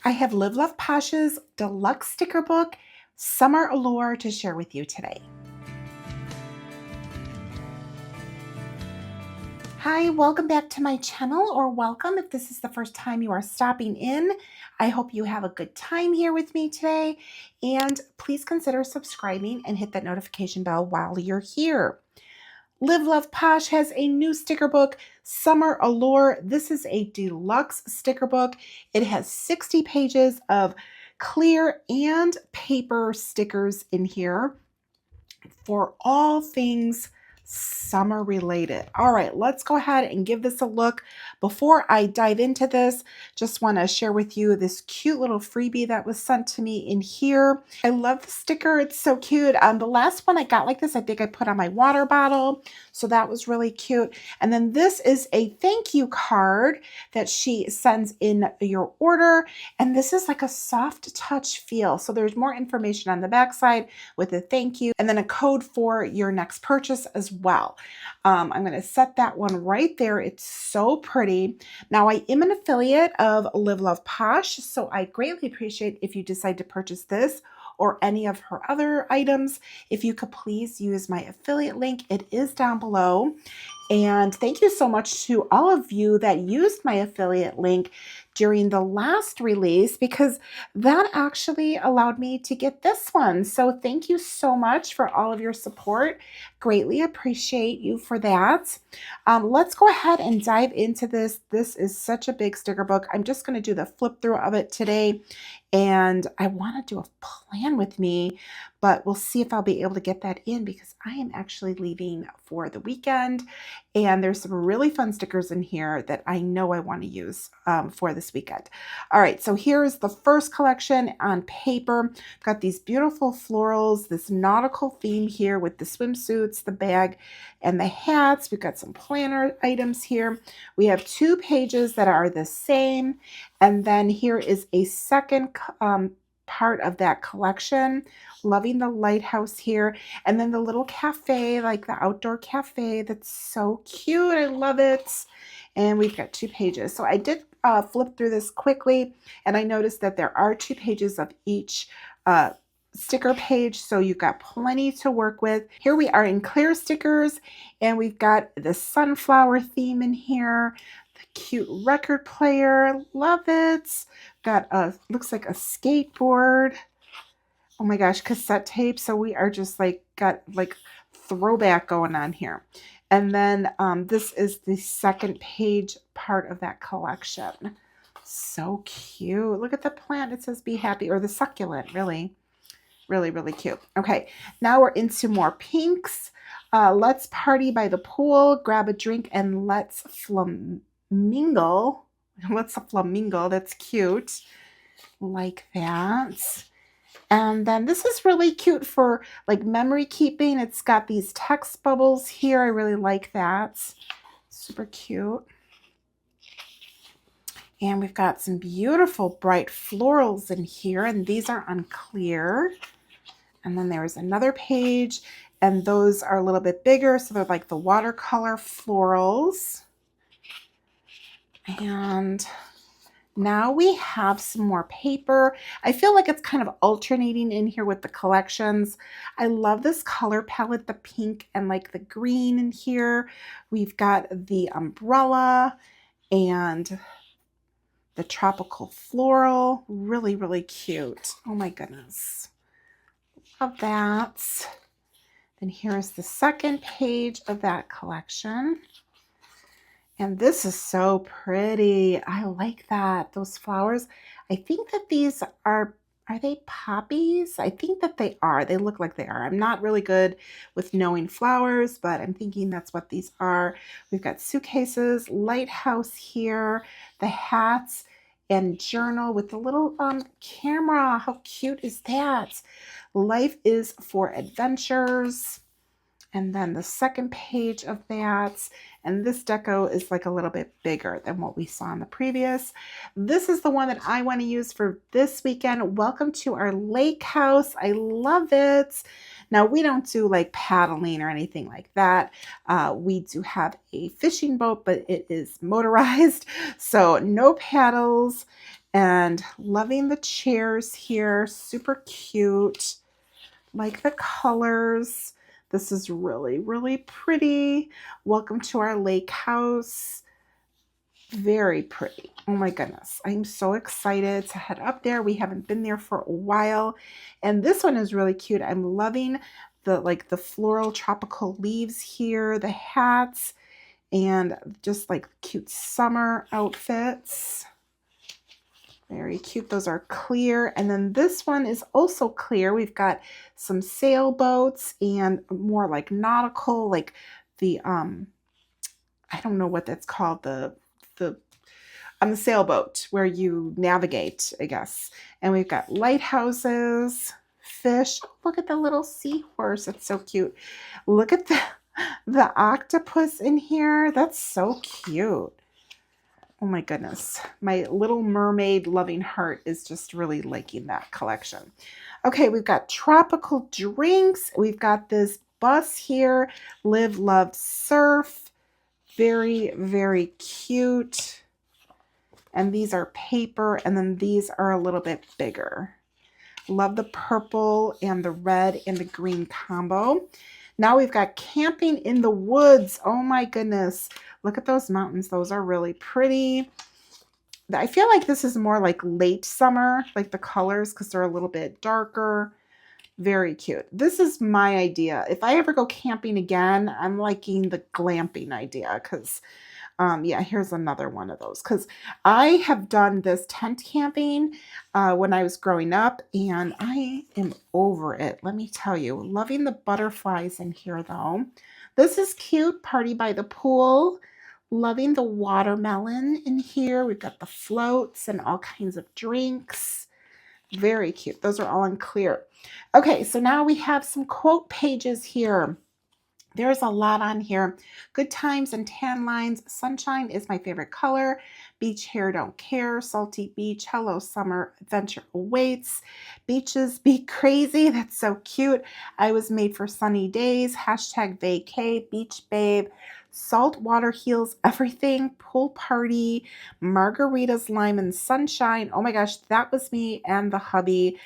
I have Live Love Posh's Deluxe sticker book, Summer Allure, to share with you today. Hi, welcome back to my channel, or welcome if this is the first time you are stopping in. I hope you have a good time here with me today, and please consider subscribing and hit that notification bell while you're here. Live Love Posh has a new sticker book, Summer Allure. This is a deluxe sticker book. It has 60 pages of clear and paper stickers in here for all things summer related. All right, let's go ahead and give this a look. Before I dive into this, just want to share with you this cute little freebie that was sent to me in here. I love the sticker. It's so cute. The last one I got like this, I think I put on my water bottle. So that was really cute. And then this is a thank you card that she sends in your order. And this is like a soft touch feel. So there's more information on the back side with a thank you and then a code for your next purchase as well. I'm going to set that one right there. It's so pretty. Now, I am an affiliate of Live Love Posh, so I greatly appreciate if you decide to purchase this or any of her other items. If you could please use my affiliate link, it is down below. And thank you so much to all of you that used my affiliate link during the last release, because that actually allowed me to get this one. So thank you so much for all of your support. Greatly appreciate you for that. Let's go ahead and dive into this. This is such a big sticker book. I'm just going to do the flip through of it today. And I want to do a plan with me, but we'll see if I'll be able to get that in because I am actually leaving for the weekend. And there's some really fun stickers in here that I know I want to use for this weekend. All right, so here's the first collection on paper. Got these beautiful florals, this nautical theme here with the swimsuits, the bag, and the hats. We've got some planner items here. We have 2 pages that are the same. And then here is a second part of that collection. Loving the lighthouse here. And then the little cafe, like the outdoor cafe. That's so cute. I love it. And we've got 2 pages. So I did flip through this quickly, and I noticed that there are 2 pages of each sticker page, so you've got plenty to work with. Here we are in clear stickers, and we've got the sunflower theme in here. The cute record player, love it. Got a, looks like a skateboard. Oh my gosh, cassette tape. So we are just like got like throwback going on here. And then this is the second page part of that collection. So cute. Look at the plant. It says be happy, or the succulent, really. Really, really cute. Okay, now we're into more pinks. Let's party by the pool, grab a drink, and let's flamingo. Let's flamingo. That's cute. Like that. And then this is really cute for like memory keeping. It's got these text bubbles here. I really like that. Super cute. And we've got some beautiful bright florals in here, and these are unclear. And then there's another page, and those are a little bit bigger, so they're like the watercolor florals. And now we have some more paper. I feel like it's kind of alternating in here with the collections. I love this color palette, the pink and like the green in here. We've got the umbrella and the tropical floral. Really, really cute. Oh my goodness. Love that. Then here's the second page of that collection. And this is so pretty. I like that. Those flowers. I think that these are they poppies? I think that they are. They look like they are. I'm not really good with knowing flowers, but I'm thinking that's what these are. We've got suitcases, lighthouse here, the hats, and journal with the little camera. How cute is that? Life is for adventures. And then the second page of that, and this deco is like a little bit bigger than what we saw in the previous. This is the one that I want to use for this weekend. Welcome to our lake house. I love it. Now, we don't do like paddling or anything like that. We do have a fishing boat, but it is motorized, so no paddles. And loving the chairs here, super cute. Like the colors. This is really, really pretty. Welcome to our lake house. Very pretty. Oh my goodness. I'm so excited to head up there. We haven't been there for a while. And this one is really cute. I'm loving the floral tropical leaves here, the hats, and just like cute summer outfits. Very cute. Those are clear. And then this one is also clear. We've got some sailboats and more like nautical, like the I don't know what that's called, the on the sailboat where you navigate, I guess. And we've got lighthouses, fish. Oh, look at the little seahorse. It's so cute. Look at the octopus in here. That's so cute. Oh my goodness. My little mermaid loving heart is just really liking that collection. Okay, we've got tropical drinks. We've got this bus here, Live, Love, Surf. Very, very cute. And these are paper, and then these are a little bit bigger. Love the purple and the red and the green combo. Now we've got camping in the woods. Oh my goodness. Look at those mountains. Those are really pretty. I feel like this is more like late summer, like the colors, because they're a little bit darker. Very cute. This is my idea. If I ever go camping again, I'm liking the glamping idea because yeah, here's another one of those because I have done this tent camping when I was growing up and I am over it. Let me tell you, loving the butterflies in here though. This is cute, party by the pool. Loving the watermelon in here. We've got the floats and all kinds of drinks. Very cute. Those are all in clear. Okay, so now we have some quote pages here. There's a lot on here. Good times and tan lines. Sunshine is my favorite color. Beach hair, don't care. Salty beach. Hello, summer. Adventure awaits. Beaches be crazy. That's so cute. I was made for sunny days. Hashtag vacay. Beach babe. Salt water heals everything. Pool party. Margaritas, lime, and sunshine. Oh my gosh, that was me and the hubby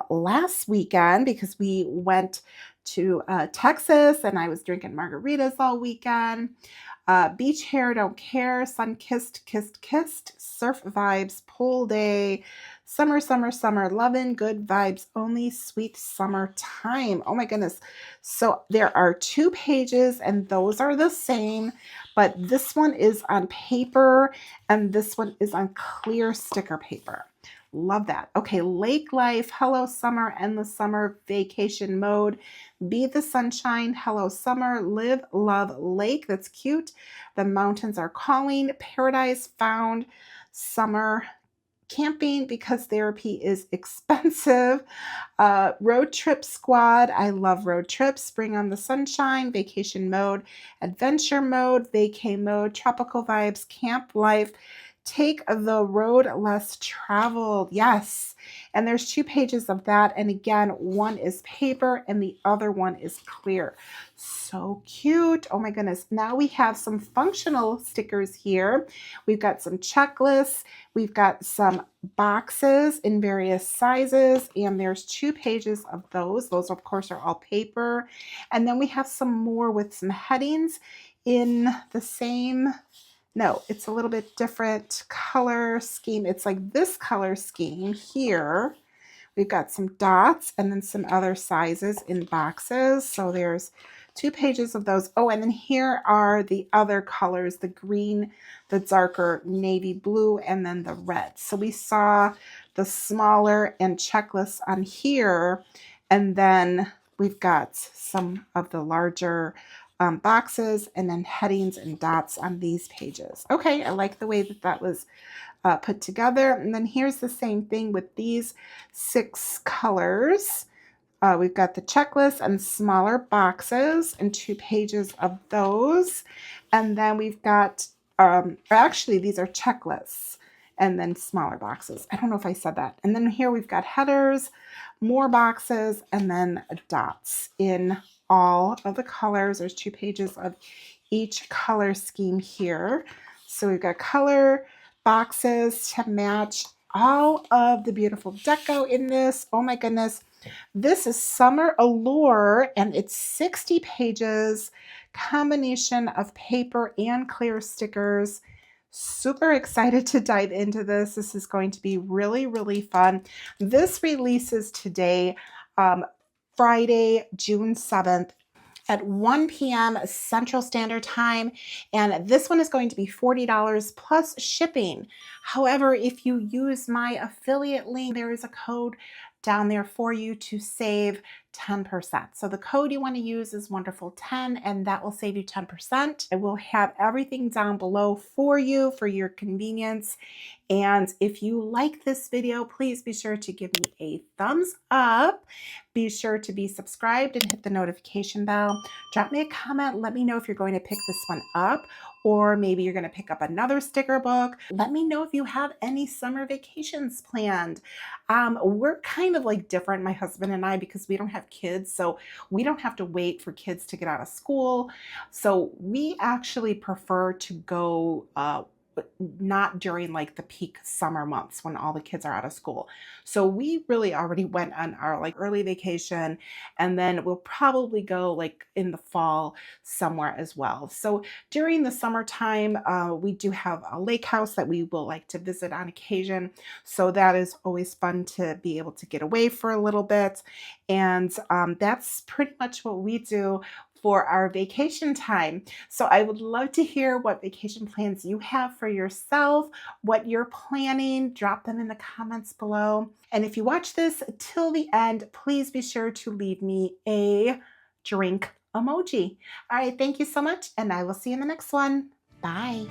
last weekend because we went to Texas and I was drinking margaritas all weekend. Beach hair, don't care. Sun kissed, kissed, kissed. Surf vibes, pool day. Summer, summer, summer. Lovin', good vibes only. Sweet summer time. Oh my goodness. So there are 2 pages and those are the same, but this one is on paper and this one is on clear sticker paper. Love that. Okay, lake life. Hello, summer. Endless summer. Vacation mode. Be the sunshine. Hello, summer. Live, love, lake. That's cute. The mountains are calling. Paradise found. Summer. Camping because therapy is expensive. Road trip squad. I love road trips. Spring on the sunshine. Vacation mode. Adventure mode. Vacay mode. Tropical vibes. Camp life. Take the road less traveled. Yes. And there's 2 pages of that. And again, one is paper and the other one is clear. So cute. Oh my goodness. Now we have some functional stickers here. We've got some checklists. We've got some boxes in various sizes. And there's 2 pages of those. Those, of course, are all paper. And then we have some more with some headings in the same... No, it's a little bit different color scheme. It's like this color scheme here. We've got some dots and then some other sizes in boxes. So there's 2 pages of those. Oh, and then here are the other colors, the green, the darker navy blue, and then the red. So we saw the smaller and checklists on here. And then we've got some of the larger boxes and then headings and dots on these pages. Okay, I like the way that that was put together. And then here's the same thing with these 6 colors. We've got the checklist and smaller boxes and 2 pages of those. And then we've got, actually these are checklists and then smaller boxes. I don't know if I said that. And then here we've got headers, more boxes, and then dots in all of the colors. There's 2 pages of each color scheme here. So we've got color boxes to match all of the beautiful deco in this. Oh my goodness. This is Summer Allure, and it's 60 pages, combination of paper and clear stickers. Super excited to dive into this. This is going to be really, really fun. This releases today, Friday, June 7th at 1 p.m. Central Standard Time. And this one is going to be $40 plus shipping. However, if you use my affiliate link, there is a code down there for you to save 10%. So the code you want to use is Wonderful10, and that will save you 10%. I will have everything down below for you for your convenience. And if you like this video, please be sure to give me a thumbs up. Be sure to be subscribed and hit the notification bell. Drop me a comment. Let me know if you're going to pick this one up, or maybe you're going to pick up another sticker book. Let me know if you have any summer vacations planned. We're kind of like different, my husband and I, because we don't have kids, so we don't have to wait for kids to get out of school. So we actually prefer to go but not during like the peak summer months when all the kids are out of school. So we really already went on our like early vacation, and then we'll probably go like in the fall somewhere as well. So during the summertime, we do have a lake house that we will like to visit on occasion. So that is always fun to be able to get away for a little bit. And that's pretty much what we do for our vacation time. So I would love to hear what vacation plans you have for yourself, what you're planning. Drop them in the comments below. And if you watch this till the end, please be sure to leave me a drink emoji. All right, thank you so much, and I will see you in the next one. Bye.